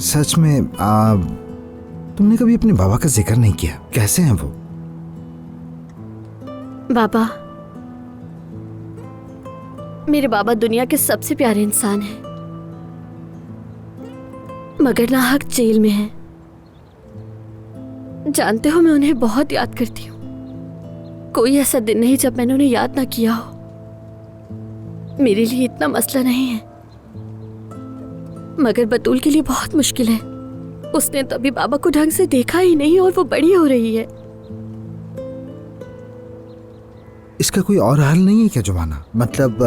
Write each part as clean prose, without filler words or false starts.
सच में तुमने कभी अपने बाबा का जिक्र नहीं किया। कैसे हैं वो? बाबा, मेरे बाबा दुनिया के सबसे प्यारे इंसान हैं, मगर नाहक जेल में हैं। जानते हो, मैं उन्हें बहुत याद करती हूँ। कोई ऐसा दिन नहीं जब मैंने उन्हें याद ना किया हो। मेरे लिए इतना मसला नहीं है, मगर बतूल के लिए बहुत मुश्किल है। उसने तभी बाबा को ढंग से देखा ही नहीं और वो बड़ी हो रही है। इसका कोई और हल नहीं है क्या जुबाना? मतलब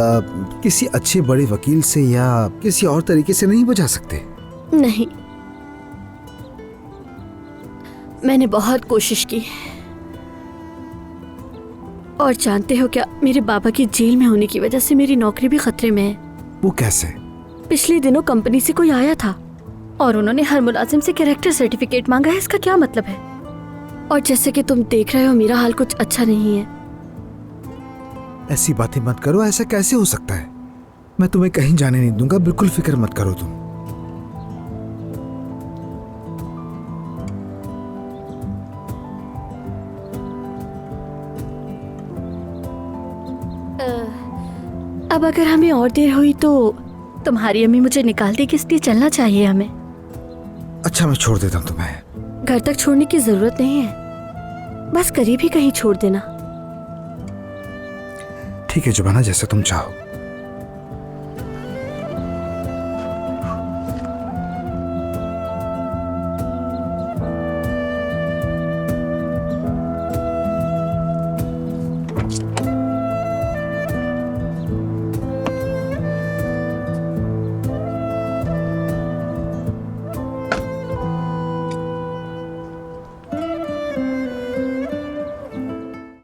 किसी अच्छे बड़े वकील से या किसी और तरीके से नहीं बुझा सकते? नहीं, मैंने बहुत कोशिश की। और जानते हो क्या, मेरे बाबा की जेल में होने की वजह से मेरी नौकरी भी खतरे में है। वो कैसे? पिछले दिनों कंपनी से कोई आया था और उन्होंने हर मुलाजिम से कैरेक्टर सर्टिफिकेट मांगा है। इसका क्या मतलब है? और जैसे कि तुम देख रहे हो, मेरा हाल कुछ अच्छा नहीं है। ऐसी बातें मत करो। ऐसा कैसे हो सकता है? मैं तुम्हें कहीं जाने नहीं दूंगा। बिल्कुल फिक्र मत करो तुम। अब अगर हमें और देर हुई तो तुम्हारी अम्मी मुझे निकाल देगी, इसलिए चलना चाहिए हमें। अच्छा, मैं छोड़ देता हूँ तुम्हें। घर तक छोड़ने की जरूरत नहीं है, बस करीब ही कहीं छोड़ देना। ठीक है जुबाना, जैसे तुम चाहो।